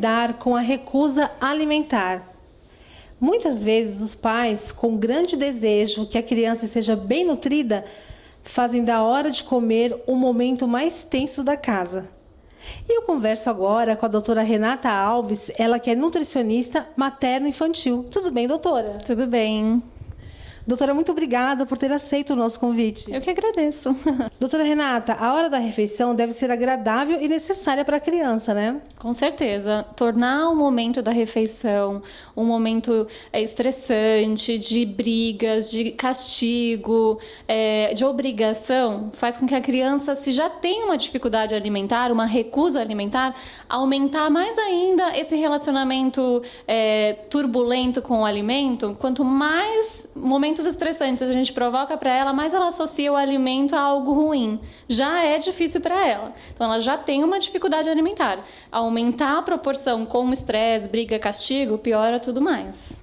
lidar com a recusa alimentar? Muitas vezes os pais, com grande desejo que a criança esteja bem nutrida, fazem da hora de comer o momento mais tenso da casa. E eu converso agora com a doutora Renata Alves, ela que é nutricionista materno-infantil. Tudo bem, doutora? Tudo bem. Doutora, muito obrigada por ter aceito o nosso convite. Eu que agradeço. Doutora Renata, a hora da refeição deve ser agradável e necessária para a criança, né? Com certeza. Tornar o momento da refeição um momento estressante, de brigas, de castigo, de obrigação, faz com que a criança, se já tem uma dificuldade alimentar, uma recusa alimentar, aumentar mais ainda esse relacionamento turbulento com o alimento. Quanto mais momentos estressantes a gente provoca para ela, mais ela associa o alimento a algo ruim. Já é difícil para ela. Então, ela já tem uma dificuldade alimentar. Aumentar a proporção com estresse, briga, castigo, piora tudo mais.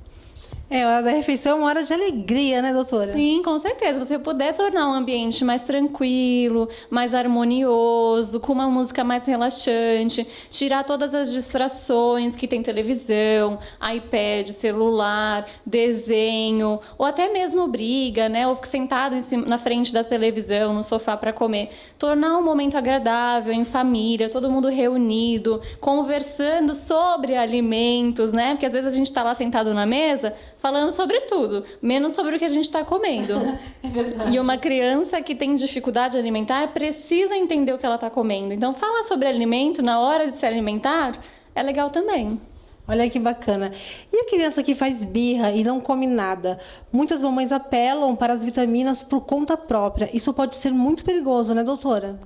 A hora da refeição é uma hora de alegria, né, doutora? Sim, com certeza. Se você puder tornar um ambiente mais tranquilo, mais harmonioso, com uma música mais relaxante, tirar todas as distrações que tem televisão, iPad, celular, desenho, ou até mesmo briga, né? Ou ficar sentado na frente da televisão, no sofá para comer. Tornar um momento agradável, em família, todo mundo reunido, conversando sobre alimentos, né? Porque às vezes a gente está lá sentado na mesa falando sobre tudo, menos sobre o que a gente está comendo. É verdade. E uma criança que tem dificuldade alimentar precisa entender o que ela está comendo. Então, falar sobre alimento na hora de se alimentar é legal também. Olha que bacana. E a criança que faz birra e não come nada? Muitas mamães apelam para as vitaminas por conta própria. Isso pode ser muito perigoso, né, doutora?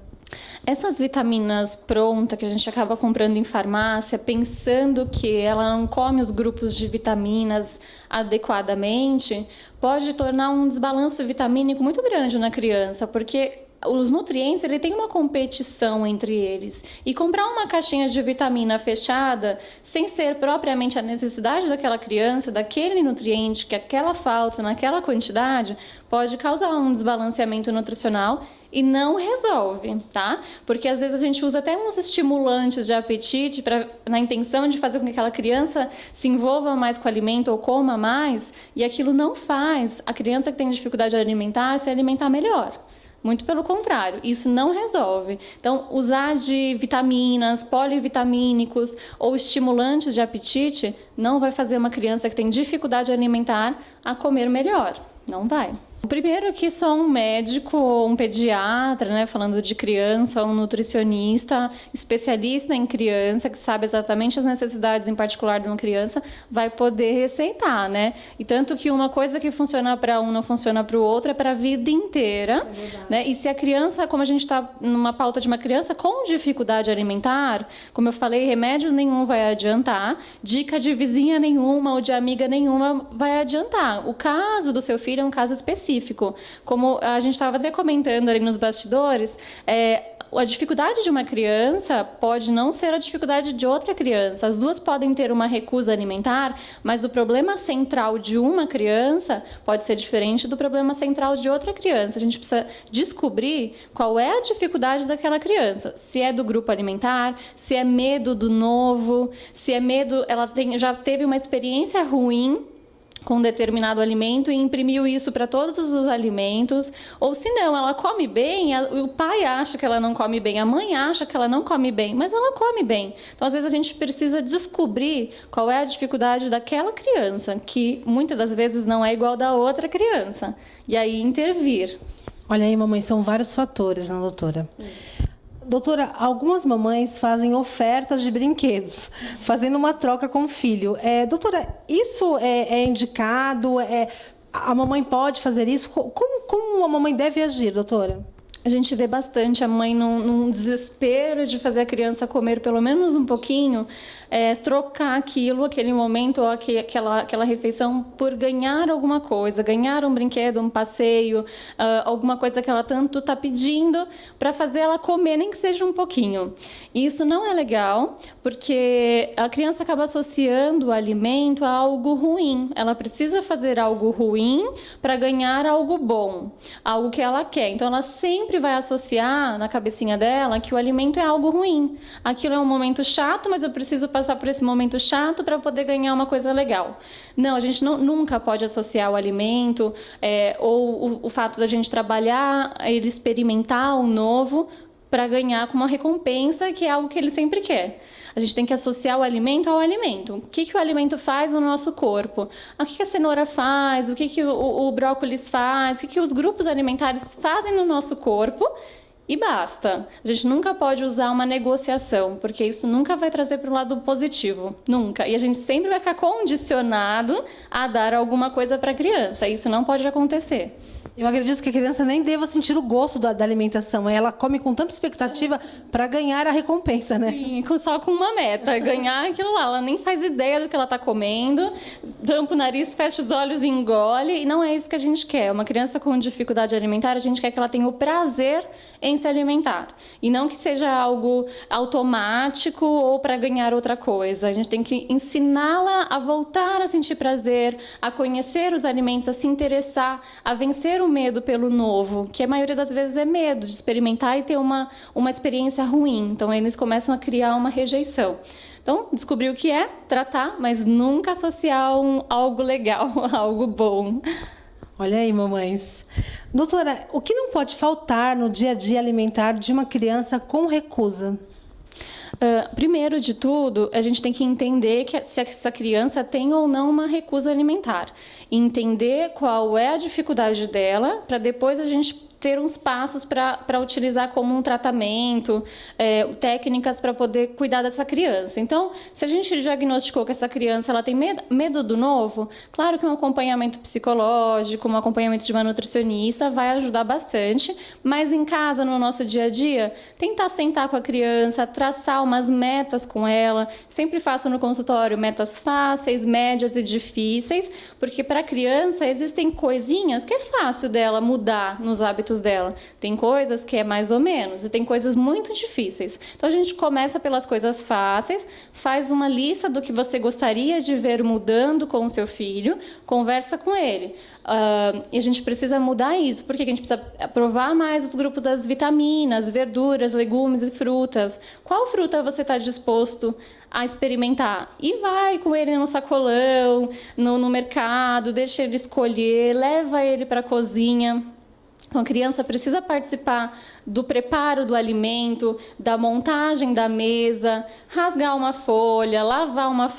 Essas vitaminas prontas que a gente acaba comprando em farmácia, pensando que ela não come os grupos de vitaminas adequadamente, pode tornar um desbalanço vitamínico muito grande na criança, porque os nutrientes, ele tem uma competição entre eles. E comprar uma caixinha de vitamina fechada, sem ser propriamente a necessidade daquela criança, daquele nutriente, que aquela falta naquela quantidade, pode causar um desbalanceamento nutricional e não resolve, tá? Porque às vezes a gente usa até uns estimulantes de apetite na intenção de fazer com que aquela criança se envolva mais com o alimento ou coma mais, e aquilo não faz a criança que tem dificuldade alimentar se alimentar melhor. Muito pelo contrário, isso não resolve. Então, usar de vitaminas, polivitamínicos ou estimulantes de apetite não vai fazer uma criança que tem dificuldade alimentar a comer melhor. Não vai. Primeiro que só um médico ou um pediatra, né, falando de criança, um nutricionista, especialista em criança, que sabe exatamente as necessidades em particular de uma criança, vai poder receitar, né? E tanto que uma coisa que funciona para um não funciona para o outro é para a vida inteira, né? E se a criança, como a gente está numa pauta de uma criança com dificuldade alimentar, como eu falei, remédio nenhum vai adiantar, dica de vizinha nenhuma ou de amiga nenhuma vai adiantar. O caso do seu filho é um caso específico. Como a gente estava até comentando ali nos bastidores, a dificuldade de uma criança pode não ser a dificuldade de outra criança. As duas podem ter uma recusa alimentar, mas o problema central de uma criança pode ser diferente do problema central de outra criança. A gente precisa descobrir qual é a dificuldade daquela criança. Se é do grupo alimentar, se é medo do novo, se é medo, já teve uma experiência ruim com determinado alimento e imprimiu isso para todos os alimentos, ou se não, ela come bem, o pai acha que ela não come bem, a mãe acha que ela não come bem, mas ela come bem. Então, às vezes, a gente precisa descobrir qual é a dificuldade daquela criança, que muitas das vezes não é igual da outra criança, e aí intervir. Olha aí, mamãe, são vários fatores, né, doutora? Doutora, algumas mamães fazem ofertas de brinquedos, fazendo uma troca com o filho. Doutora, isso é indicado? A mamãe pode fazer isso? Como a mamãe deve agir, doutora? A gente vê bastante a mãe num desespero de fazer a criança comer pelo menos um pouquinho, trocar aquele momento ou aquela refeição por ganhar alguma coisa, ganhar um brinquedo, um passeio, alguma coisa que ela tanto está pedindo para fazer ela comer, nem que seja um pouquinho. E isso não é legal, porque a criança acaba associando o alimento a algo ruim. Ela precisa fazer algo ruim para ganhar algo bom, algo que ela quer. Então, ela sempre sempre vai associar na cabecinha dela que o alimento é algo ruim. Aquilo é um momento chato, mas eu preciso passar por esse momento chato para poder ganhar uma coisa legal. Não, a gente nunca pode associar o alimento ou o fato da gente trabalhar, ele experimentar o novo para ganhar com uma recompensa, que é algo que ele sempre quer. A gente tem que associar o alimento ao alimento. O que o alimento faz no nosso corpo? O que a cenoura faz? O que o brócolis faz? O que os grupos alimentares fazem no nosso corpo? E basta. A gente nunca pode usar uma negociação, porque isso nunca vai trazer para o lado positivo. Nunca. E a gente sempre vai ficar condicionado a dar alguma coisa para a criança. Isso não pode acontecer. Eu acredito que a criança nem deva sentir o gosto da alimentação. Ela come com tanta expectativa para ganhar a recompensa, né? Sim, só com uma meta, ganhar aquilo lá. Ela nem faz ideia do que ela está comendo, tampa o nariz, fecha os olhos e engole. E não é isso que a gente quer. Uma criança com dificuldade alimentar, a gente quer que ela tenha o prazer em se alimentar. E não que seja algo automático ou para ganhar outra coisa. A gente tem que ensiná-la a voltar a sentir prazer, a conhecer os alimentos, a se interessar, a vencer o medo pelo novo, que a maioria das vezes é medo de experimentar e ter uma experiência ruim. Então, eles começam a criar uma rejeição. Então, descobrir o que é, tratar, mas nunca associar algo legal, algo bom. Olha aí, mamães. Doutora, o que não pode faltar no dia a dia alimentar de uma criança com recusa? Primeiro de tudo, a gente tem que entender se essa criança tem ou não uma recusa alimentar. Entender qual é a dificuldade dela, para depois a gente ter uns passos para utilizar como um tratamento, técnicas para poder cuidar dessa criança. Então, se a gente diagnosticou que essa criança ela tem medo do novo, claro que um acompanhamento psicológico, um acompanhamento de uma nutricionista vai ajudar bastante, mas em casa, no nosso dia a dia, tentar sentar com a criança, traçar umas metas com ela. Sempre faço no consultório metas fáceis, médias e difíceis, porque para a criança existem coisinhas que é fácil dela mudar nos hábitos dela. Tem coisas que é mais ou menos e tem coisas muito difíceis. Então a gente começa pelas coisas fáceis, faz uma lista do que você gostaria de ver mudando com o seu filho, conversa com ele. E a gente precisa mudar isso, porque a gente precisa provar mais os grupos das vitaminas, verduras, legumes e frutas. Qual fruta você está disposto a experimentar? E vai com ele no sacolão, no mercado, deixa ele escolher, leva ele para a cozinha. A criança precisa participar do preparo do alimento, da montagem da mesa, rasgar uma folha, lavar uma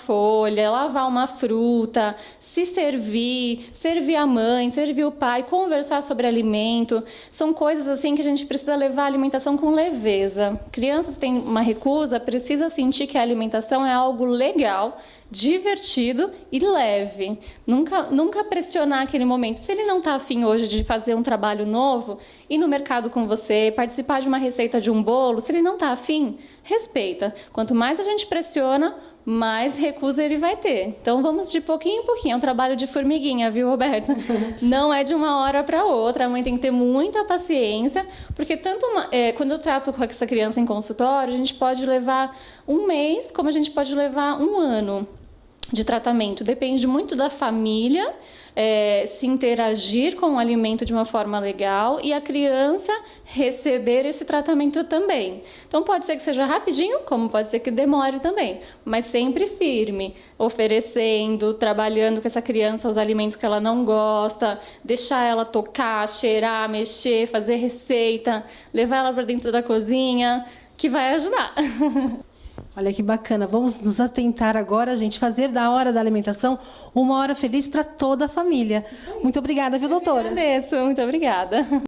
fruta, se servir, servir a mãe, servir o pai, conversar sobre alimento. São coisas assim que a gente precisa levar a alimentação com leveza. Crianças que têm uma recusa, precisa sentir que a alimentação é algo legal, divertido e leve. Nunca pressionar aquele momento. Se ele não está afim hoje de fazer um trabalho novo, ir no mercado com você, participar de uma receita de um bolo, se ele não está afim, respeita. Quanto mais a gente pressiona, mais recusa ele vai ter. Então vamos de pouquinho em pouquinho. É um trabalho de formiguinha, viu, Roberta? Não é de uma hora para outra. A mãe tem que ter muita paciência, porque quando eu trato com essa criança em consultório, a gente pode levar um mês, como a gente pode levar um ano de tratamento. Depende muito da família, se interagir com o alimento de uma forma legal e a criança receber esse tratamento também. Então pode ser que seja rapidinho, como pode ser que demore também, mas sempre firme, oferecendo, trabalhando com essa criança os alimentos que ela não gosta, deixar ela tocar, cheirar, mexer, fazer receita, levar ela para dentro da cozinha, que vai ajudar. Olha que bacana. Vamos nos atentar agora, gente, fazer da hora da alimentação uma hora feliz para toda a família. Muito obrigada, viu, doutora? Eu agradeço, muito obrigada.